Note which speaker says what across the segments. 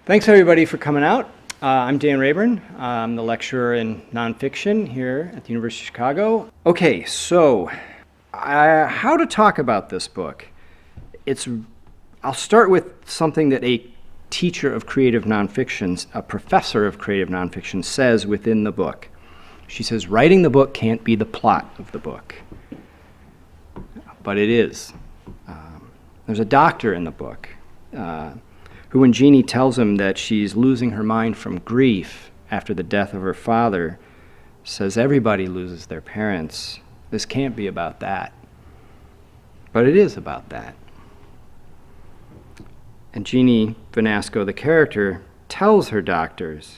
Speaker 1: Thanks everybody for coming out. I'm Dan Rayburn. I'm the lecturer in nonfiction here at the University of Chicago. Okay, so how to talk about this book. I'll start with something that a teacher of creative nonfiction, a professor of creative nonfiction, says within the book. She says, writing the book can't be the plot of the book. But it is. There's a doctor in the book who, when Jeannie tells him that she's losing her mind from grief after the death of her father, says everybody loses their parents. This can't be about that. But it is about that. And Jeannie Vanasco, the character, tells her doctors,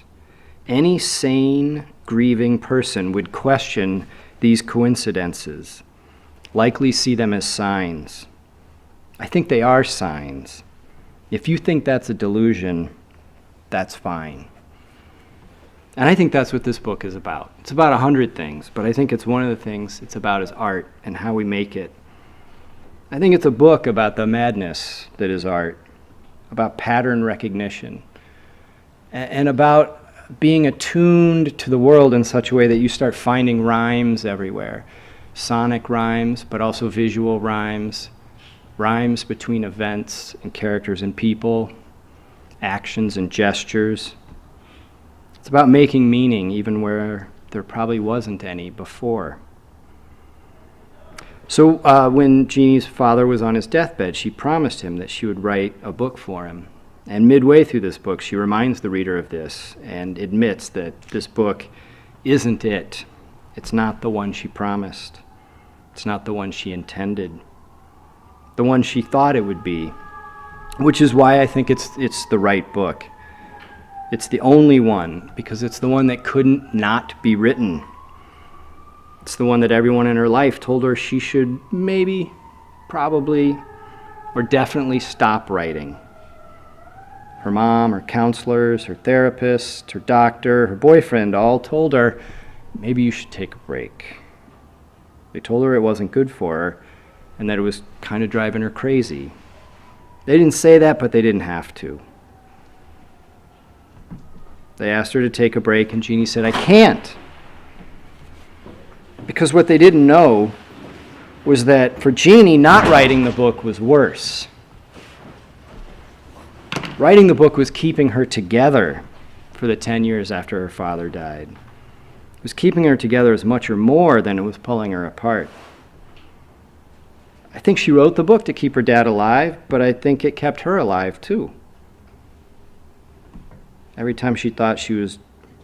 Speaker 1: any sane, grieving person would question these coincidences, likely see them as signs. I think they are signs. If you think that's a delusion, that's fine. And I think that's what this book is about. It's about 100 things, but I think it's one of the things it's about is art and how we make it. I think it's a book about the madness that is art, about pattern recognition, and about being attuned to the world in such a way that you start finding rhymes everywhere. Sonic rhymes, but also visual rhymes. Rhymes between events and characters and people, actions and gestures. It's about making meaning even where there probably wasn't any before. So when Jeannie's father was on his deathbed, she promised him that she would write a book for him. And midway through this book, she reminds the reader of this and admits that this book isn't it. It's not the one she promised. It's not the one she intended. The one she thought it would be, which is why I think it's the right book. It's the only one, because it's the one that couldn't not be written. It's the one that everyone in her life told her she should maybe, probably, or definitely stop writing. Her mom, her counselors, her therapist, her doctor, her boyfriend all told her, maybe you should take a break. They told her it wasn't good for her, and that it was kind of driving her crazy. They didn't say that, but they didn't have to. They asked her to take a break, and Jeannie said, I can't. Because what they didn't know was that for Jeannie, not writing the book was worse. Writing the book was keeping her together for the 10 years after her father died. It was keeping her together as much or more than it was pulling her apart. I think she wrote the book to keep her dad alive, but I think it kept her alive too. Every time she thought she was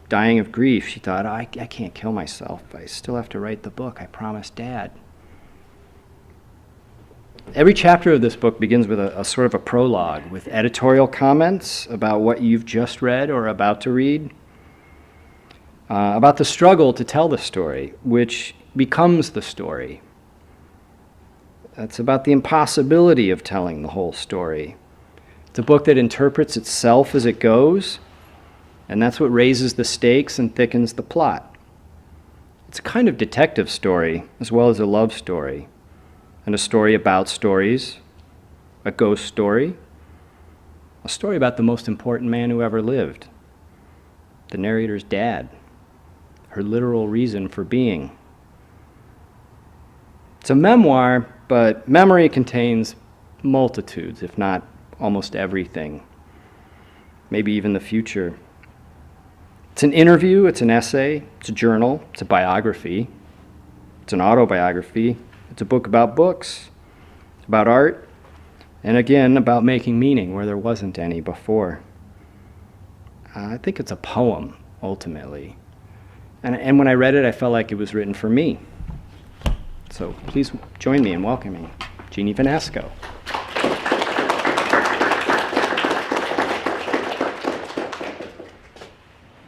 Speaker 1: dying of grief, she thought, I can't kill myself. I still have to write the book. I promised Dad. Every chapter of this book begins with a sort of a prologue with editorial comments about what you've just read or about to read, about the struggle to tell the story, which becomes the story. It's about the impossibility of telling the whole story. It's a book that interprets itself as it goes, and that's what raises the stakes and thickens the plot. It's a kind of detective story as well as a love story, and a story about stories, a ghost story, a story about the most important man who ever lived, the narrator's dad, her literal reason for being. It's a memoir, but memory contains multitudes, if not almost everything, maybe even the future. It's an interview, it's an essay, it's a journal, it's a biography, it's an autobiography, it's a book about books, about art, and again, about making meaning where there wasn't any before. I think it's a poem, ultimately. And when I read it, I felt like it was written for me. So please join me in welcoming Jeannie Vanasco.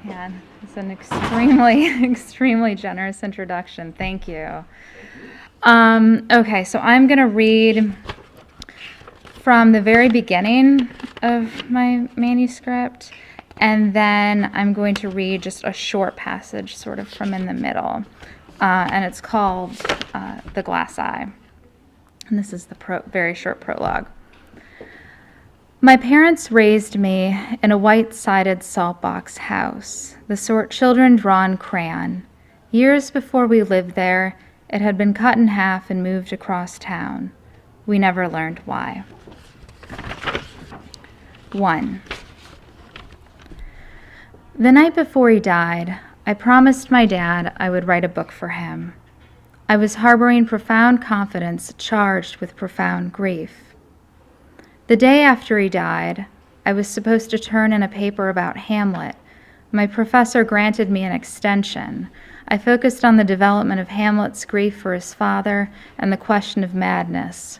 Speaker 2: Man, it's an extremely generous introduction. Thank you. Okay, so I'm going to read from the very beginning of my manuscript, and then I'm going to read just a short passage sort of from in the middle. And it's called The Glass Eye. And this is the very short prologue. My parents raised me in a white-sided saltbox house, the sort children draw in crayon. Years before we lived there, it had been cut in half and moved across town. We never learned why. 1. The night before he died, I promised my dad I would write a book for him. I was harboring profound confidence charged with profound grief. The day after he died, I was supposed to turn in a paper about Hamlet. My professor granted me an extension. I focused on the development of Hamlet's grief for his father and the question of madness.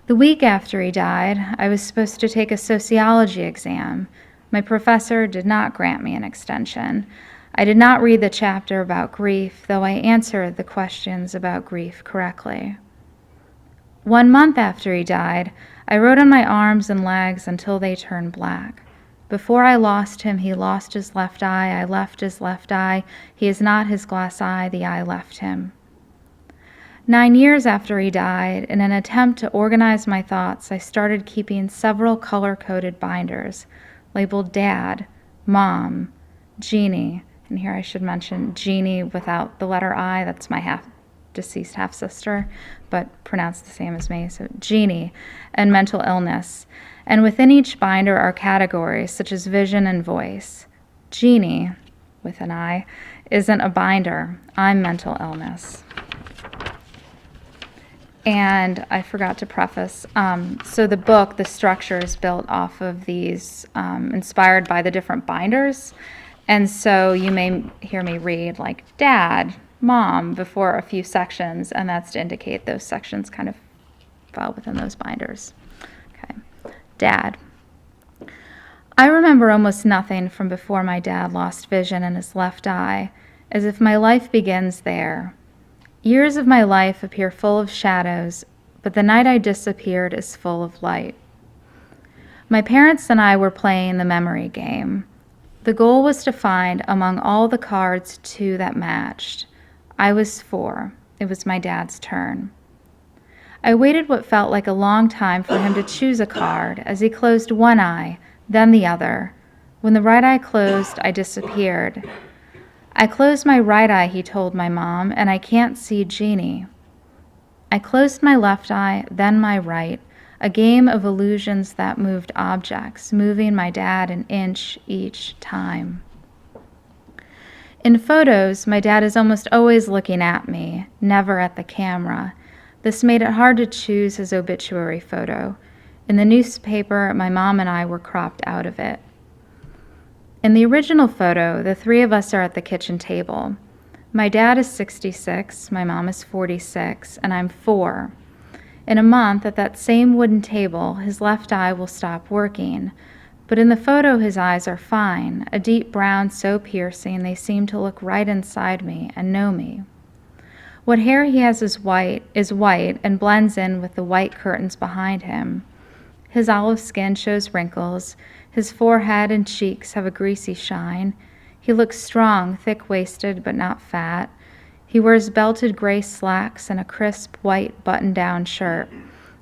Speaker 2: The week after he died, I was supposed to take a sociology exam. My professor did not grant me an extension. I did not read the chapter about grief, though I answered the questions about grief correctly. 1 month after he died, I wrote on my arms and legs until they turned black. Before I lost him, he lost his left eye. I left his left eye. He is not his glass eye. The eye left him. 9 years after he died, in an attempt to organize my thoughts, I started keeping several color-coded binders labeled Dad, Mom, Jeannie, and here I should mention Jeannie without the letter I, that's my deceased half-sister, but pronounced the same as me, so Jeannie, and mental illness. And within each binder are categories such as vision and voice. Jeannie, with an I, isn't a binder. I'm mental illness. And I forgot to preface, so the book, the structure is built off of these, inspired by the different binders. And so you may hear me read like Dad, Mom before a few sections, and that's to indicate those sections kind of fall within those binders. Okay. Dad. I remember almost nothing from before my dad lost vision in his left eye, as if my life begins there. Years of my life appear full of shadows, but the night I disappeared is full of light. My parents and I were playing the memory game. The goal was to find among all the cards 2 that matched. I was 4. It was my dad's turn. I waited what felt like a long time for him to choose a card as he closed one eye, then the other. When the right eye closed, I disappeared. I closed my right eye, he told my mom, and I can't see Jeannie. I closed my left eye, then my right, a game of illusions that moved objects, moving my dad an inch each time. In photos, my dad is almost always looking at me, never at the camera. This made it hard to choose his obituary photo. In the newspaper, my mom and I were cropped out of it. In the original photo, the 3 of us are at the kitchen table. My dad is 66, my mom is 46, and I'm 4. In a month, at that same wooden table, his left eye will stop working. But in the photo, his eyes are fine, a deep brown so piercing they seem to look right inside me and know me. What hair he has is white and blends in with the white curtains behind him. His olive skin shows wrinkles. His forehead and cheeks have a greasy shine. He looks strong, thick-waisted, but not fat. He wears belted gray slacks and a crisp white button-down shirt.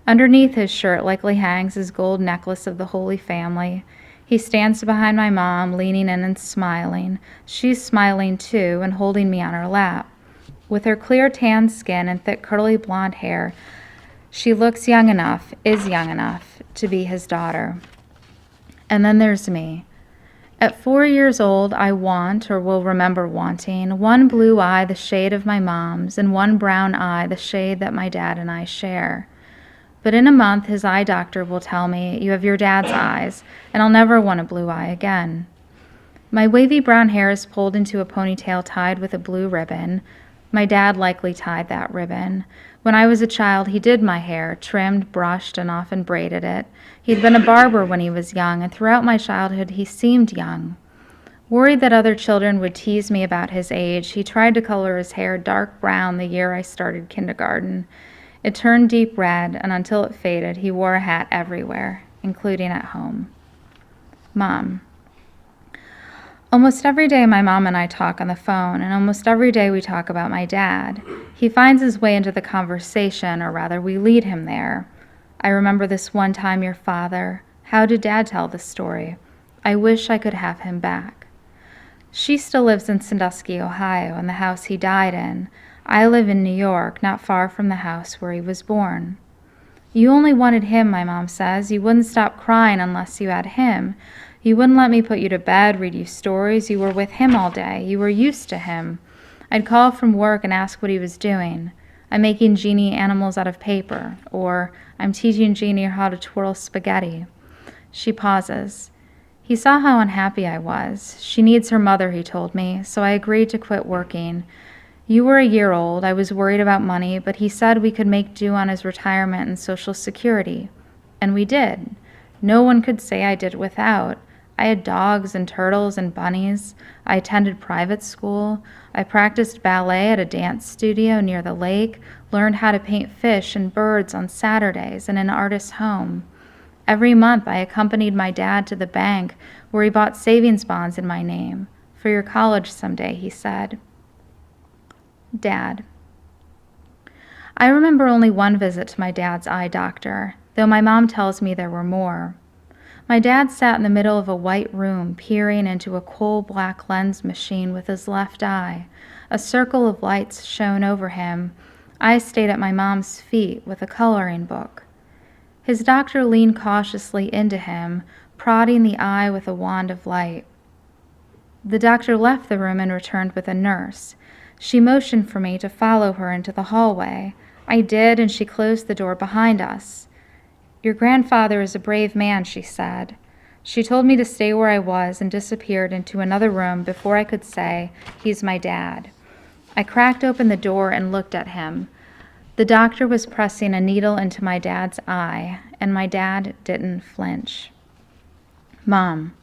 Speaker 2: Underneath his shirt likely hangs his gold necklace of the Holy Family. He stands behind my mom, leaning in and smiling. She's smiling too and holding me on her lap. With her clear tan skin and thick curly blonde hair, she looks young enough, is young enough, to be his daughter. And then there's me. At 4 years old, I want, or will remember wanting, one blue eye the shade of my mom's, and one brown eye the shade that my dad and I share. But in a month, his eye doctor will tell me, you have your dad's eyes, and I'll never want a blue eye again. My wavy brown hair is pulled into a ponytail tied with a blue ribbon. My dad likely tied that ribbon. When I was a child, he did my hair, trimmed, brushed, and often braided it. He'd been a barber when he was young, and throughout my childhood, he seemed young. Worried that other children would tease me about his age, he tried to color his hair dark brown the year I started kindergarten. It turned deep red, and until it faded, he wore a hat everywhere, including at home. Mom. Almost every day my mom and I talk on the phone, and almost every day we talk about my dad. He finds his way into the conversation, or rather we lead him there. I remember this one time your father. How did Dad tell the story? I wish I could have him back. She still lives in Sandusky, Ohio, in the house he died in. I live in New York, not far from the house where he was born. You only wanted him, my mom says. You wouldn't stop crying unless you had him. You wouldn't let me put you to bed, read you stories. You were with him all day. You were used to him. I'd call from work and ask what he was doing. I'm making Jeannie animals out of paper, or I'm teaching Jeannie how to twirl spaghetti. She pauses. He saw how unhappy I was. She needs her mother, he told me, so I agreed to quit working. You were a year old. I was worried about money, but he said we could make do on his retirement and Social Security. And we did. No one could say I did without. I had dogs and turtles and bunnies. I attended private school. I practiced ballet at a dance studio near the lake, learned how to paint fish and birds on Saturdays in an artist's home. Every month I accompanied my dad to the bank where he bought savings bonds in my name. For your college someday, he said. Dad. I remember only one visit to my dad's eye doctor, though my mom tells me there were more. My dad sat in the middle of a white room, peering into a coal-black lens machine with his left eye. A circle of lights shone over him. I stayed at my mom's feet with a coloring book. His doctor leaned cautiously into him, prodding the eye with a wand of light. The doctor left the room and returned with a nurse. She motioned for me to follow her into the hallway. I did, and she closed the door behind us. Your grandfather is a brave man, she said. She told me to stay where I was and disappeared into another room before I could say, he's my dad. I cracked open the door and looked at him. The doctor was pressing a needle into my dad's eye, and my dad didn't flinch. Mom.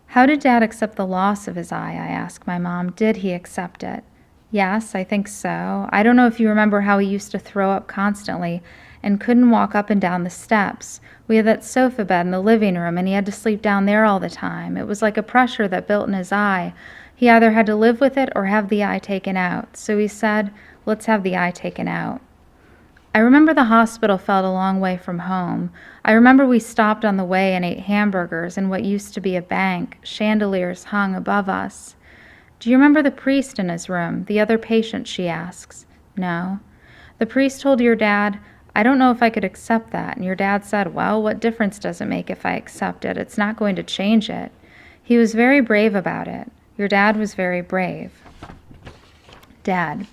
Speaker 2: How did Dad accept the loss of his eye? I asked my mom. Did he accept it? Yes, I think so. I don't know if you remember how he used to throw up constantly and couldn't walk up and down the steps. We had that sofa bed in the living room, and he had to sleep down there all the time. It was like a pressure that built in his eye. He either had to live with it or have the eye taken out. So he said, let's have the eye taken out. I remember the hospital felt a long way from home. I remember we stopped on the way and ate hamburgers in what used to be a bank. Chandeliers hung above us. Do you remember the priest in his room, the other patient, she asks. No. The priest told your dad, I don't know if I could accept that. And your dad said, well, what difference does it make if I accept it? It's not going to change it. He was very brave about it. Your dad was very brave. Dad.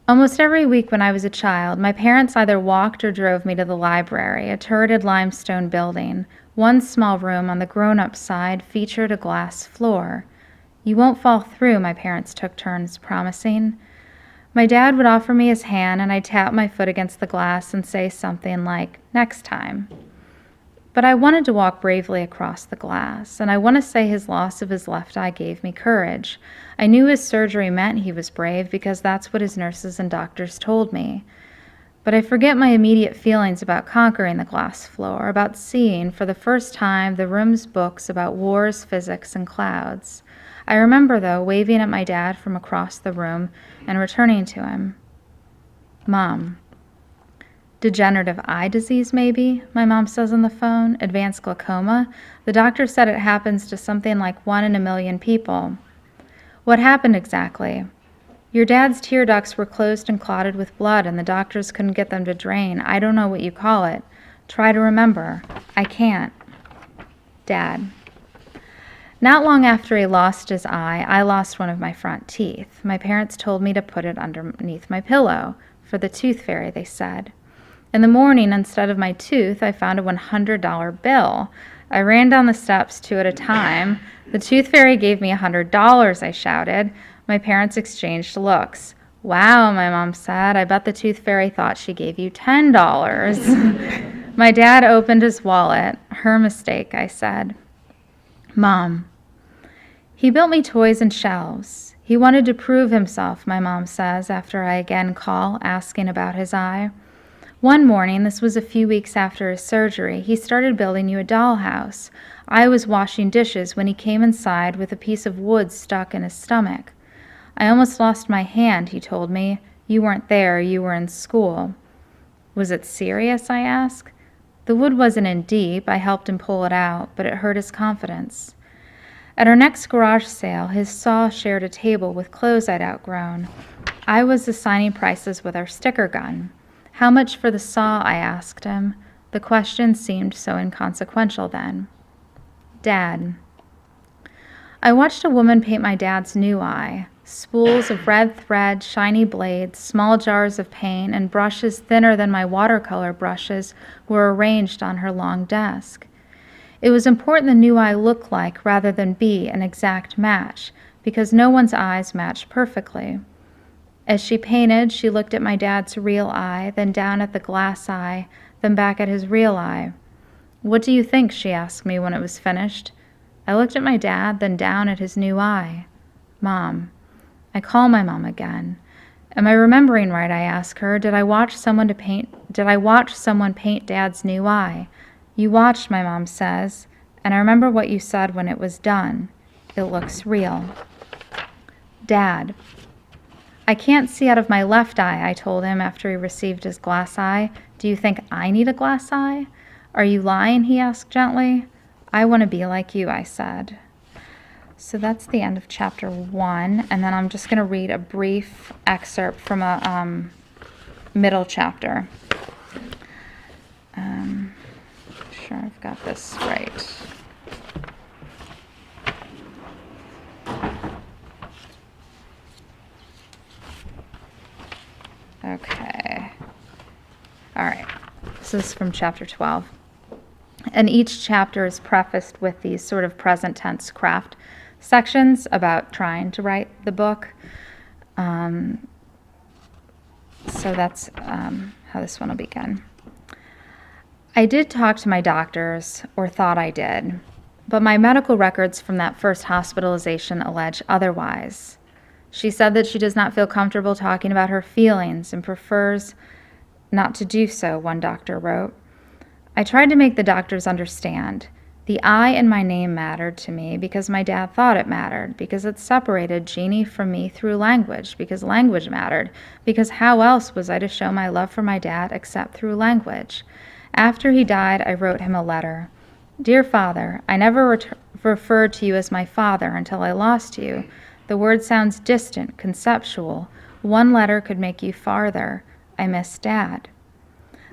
Speaker 2: Almost every week when I was a child, my parents either walked or drove me to the library, a turreted limestone building. One small room on the grown-up side featured a glass floor. You won't fall through, my parents took turns promising. My dad would offer me his hand, and I'd tap my foot against the glass and say something like, next time. But I wanted to walk bravely across the glass, and I want to say his loss of his left eye gave me courage. I knew his surgery meant he was brave because that's what his nurses and doctors told me. But I forget my immediate feelings about conquering the glass floor, about seeing, for the first time, the room's books about wars, physics, and clouds. I remember, though, waving at my dad from across the room and returning to him. Mom. Degenerative eye disease, maybe, my mom says on the phone. Advanced glaucoma. The doctor said it happens to something like 1 in a million people. What happened exactly? Your dad's tear ducts were closed and clotted with blood, and the doctors couldn't get them to drain. I don't know what you call it. Try to remember. I can't. Dad. Not long after he lost his eye, I lost one of my front teeth. My parents told me to put it underneath my pillow. For the tooth fairy, they said. In the morning, instead of my tooth, I found a $100 bill. I ran down the steps 2 at a time. The tooth fairy gave me $100, I shouted. My parents exchanged looks. Wow, my mom said. I bet the tooth fairy thought she gave you $10. My dad opened his wallet. Her mistake, I said. Mom. He built me toys and shelves. He wanted to prove himself, my mom says, after I again call, asking about his eye. One morning, this was a few weeks after his surgery, he started building you a dollhouse. I was washing dishes when he came inside with a piece of wood stuck in his stomach. I almost lost my hand, he told me. You weren't there, you were in school. Was it serious, I asked. The wood wasn't in deep. I helped him pull it out, but it hurt his confidence. At our next garage sale, his saw shared a table with clothes I'd outgrown. I was assigning prices with our sticker gun. How much for the saw, I asked him. The question seemed so inconsequential then. Dad. I watched a woman paint my dad's new eye. Spools of red thread, shiny blades, small jars of paint, and brushes thinner than my watercolor brushes were arranged on her long desk. It was important the new eye look like rather than be an exact match, because no one's eyes matched perfectly. As she painted, she looked at my dad's real eye, then down at the glass eye, then back at his real eye. What do you think? She asked me when it was finished. I looked at my dad, then down at his new eye. Mom. I call my mom again. Am I remembering right? I ask her. Did I watch someone paint Dad's new eye? You watched, my mom says, and I remember what you said when it was done. It looks real. Dad. I can't see out of my left eye, I told him after he received his glass eye. Do you think I need a glass eye? Are you lying? He asked gently. I want to be like you, I said. So that's the end of chapter 1, and then I'm just going to read a brief excerpt from a middle chapter. Sure I've got this right. Okay. All right. This is from chapter 12. And each chapter is prefaced with these sort of present tense craft sections about trying to write the book. So that's how this one will begin. I did talk to my doctors, or thought I did, but my medical records from that first hospitalization allege otherwise. She said that she does not feel comfortable talking about her feelings and prefers not to do so, one doctor wrote. I tried to make the doctors understand. The I in my name mattered to me because my dad thought it mattered, because it separated Jeannie from me through language, because language mattered, because how else was I to show my love for my dad except through language? After he died, I wrote him a letter. Dear Father, I never referred to you as my father until I lost you. The word sounds distant, conceptual. One letter could make you farther. I miss Dad.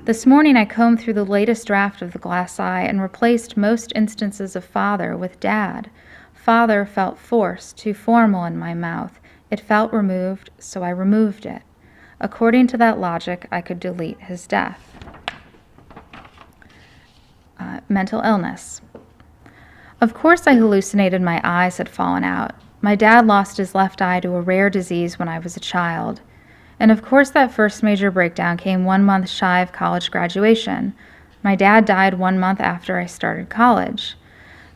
Speaker 2: This morning I combed through the latest draft of the glass eye and replaced most instances of father with dad. Father felt forced, too formal in my mouth. It felt removed, so I removed it. According to that logic, I could delete his death. Mental illness. Of course I hallucinated my eyes had fallen out. My dad lost his left eye to a rare disease when I was a child. And of course that first major breakdown came 1 month shy of college graduation. My dad died 1 month after I started college.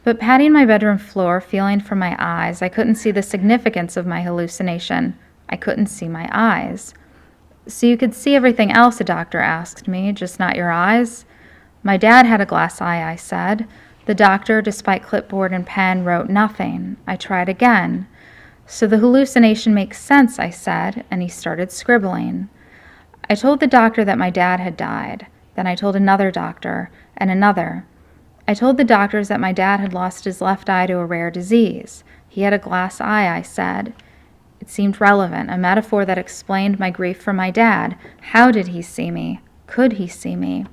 Speaker 2: But patting my bedroom floor, feeling for my eyes, I couldn't see the significance of my hallucination. I couldn't see my eyes. So you could see everything else, a doctor asked me, just not your eyes? My dad had a glass eye, I said. The doctor, despite clipboard and pen, wrote nothing. I tried again. So the hallucination makes sense, I said, and he started scribbling. I told the doctor that my dad had died. Then I told another doctor, and another. I told the doctors that my dad had lost his left eye to a rare disease. He had a glass eye, I said. It seemed relevant, a metaphor that explained my grief for my dad. How did he see me? Could he see me?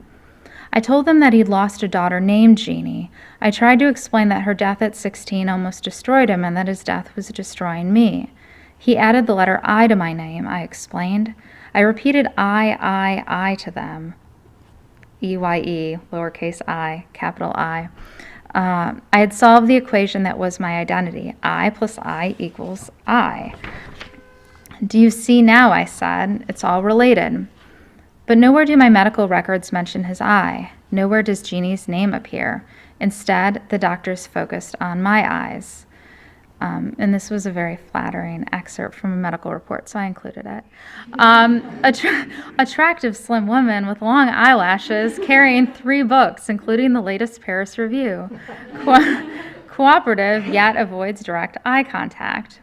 Speaker 2: I told them that he'd lost a daughter named Jeannie. I tried to explain that her death at 16 almost destroyed him and that his death was destroying me. He added the letter I to my name, I explained. I repeated I to them. E-Y-E, lowercase I, capital I. I had solved the equation that was my identity. I plus I equals I. Do you see now, I said. It's all related. But nowhere do my medical records mention his eye. Nowhere does Jeannie's name appear. Instead, the doctors focused on my eyes. And this was a very flattering excerpt from a medical report, so I included it. Attractive slim woman with long eyelashes carrying 3 books, including the latest Paris Review. Cooperative, yet avoids direct eye contact.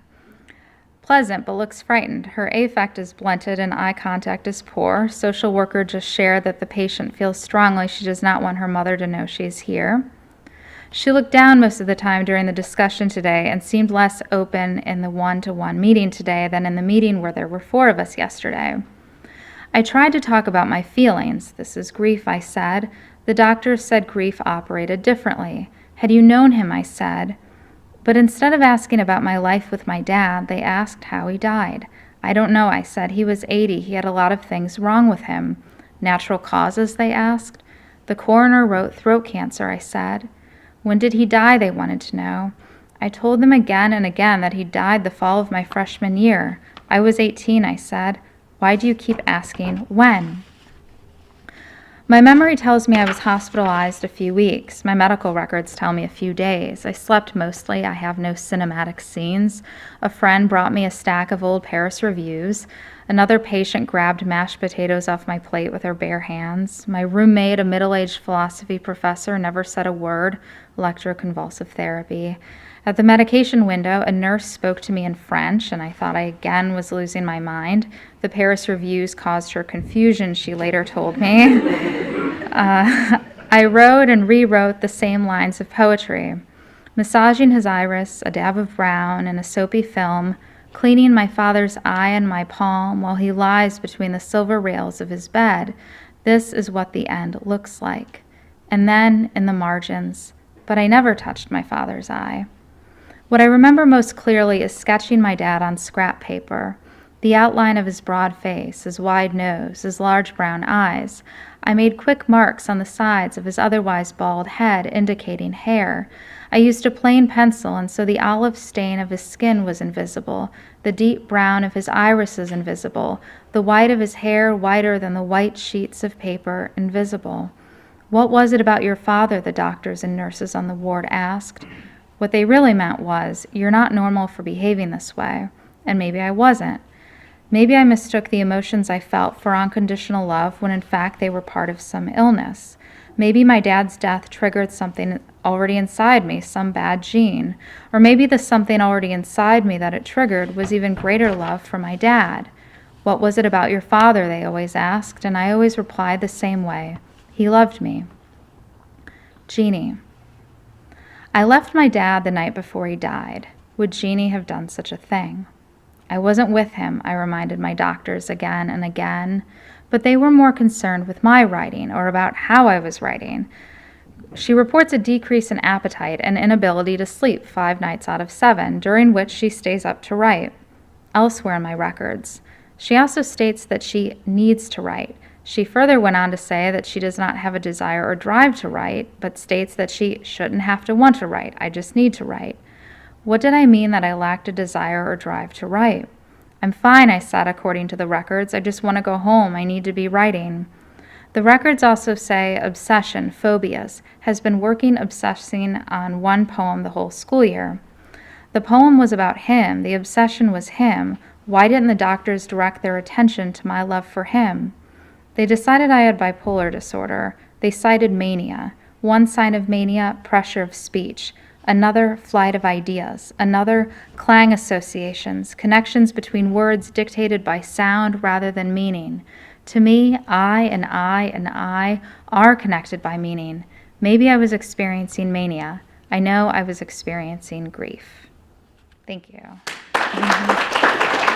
Speaker 2: Pleasant, but looks frightened. Her affect is blunted and eye contact is poor. Social worker just shared that the patient feels strongly she does not want her mother to know she is here. She looked down most of the time during the discussion today and seemed less open in the one-to-one meeting today than in the meeting where there were 4 of us yesterday. I tried to talk about my feelings. This is grief, I said. The doctors said grief operated differently. Had you known him, I said. But instead of asking about my life with my dad, they asked how he died. I don't know, I said. He was 80. He had a lot of things wrong with him. Natural causes, they asked. The coroner wrote throat cancer, I said. When did he die, they wanted to know. I told them again and again that he died the fall of my freshman year. I was 18, I said. Why do you keep asking when? My memory tells me I was hospitalized a few weeks. My medical records tell me a few days. I slept mostly. I have no cinematic scenes. A friend brought me a stack of old Paris reviews. Another patient grabbed mashed potatoes off my plate with her bare hands. My roommate, a middle-aged philosophy professor, never said a word. Electroconvulsive therapy. At the medication window, a nurse spoke to me in French, and I thought I again was losing my mind. The Paris reviews caused her confusion, she later told me. I wrote and rewrote the same lines of poetry. Massaging his iris, a dab of brown, and a soapy film, cleaning my father's eye and my palm while he lies between the silver rails of his bed. This is what the end looks like. And then, in the margins, but I never touched my father's eye. What I remember most clearly is sketching my dad on scrap paper, the outline of his broad face, his wide nose, his large brown eyes. I made quick marks on the sides of his otherwise bald head, indicating hair. I used a plain pencil, and so the olive stain of his skin was invisible, the deep brown of his irises invisible, the white of his hair whiter than the white sheets of paper invisible. What was it about your father, the doctors and nurses on the ward asked. What they really meant was, you're not normal for behaving this way. And maybe I wasn't. Maybe I mistook the emotions I felt for unconditional love when in fact they were part of some illness. Maybe my dad's death triggered something already inside me, some bad gene. Or maybe the something already inside me that it triggered was even greater love for my dad. What was it about your father, they always asked, and I always replied the same way. He loved me. Jeannie. I left my dad the night before he died. Would Jeannie have done such a thing? I wasn't with him, I reminded my doctors again and again, but they were more concerned with my writing or about how I was writing. She reports a decrease in appetite and inability to sleep 5 nights out of 7, during which she stays up to write. Elsewhere in my records, she also states that she needs to write. She further went on to say that she does not have a desire or drive to write, but states that she shouldn't have to want to write. I just need to write. What did I mean that I lacked a desire or drive to write? I'm fine, I said, according to the records. I just want to go home. I need to be writing. The records also say obsession, phobias, has been obsessing on one poem the whole school year. The poem was about him. The obsession was him. Why didn't the doctors direct their attention to my love for him? They decided I had bipolar disorder. They cited mania. One sign of mania, pressure of speech. Another, flight of ideas. Another, clang associations, connections between words dictated by sound rather than meaning. To me, I and I and I are connected by meaning. Maybe I was experiencing mania. I know I was experiencing grief. Thank you. Mm-hmm.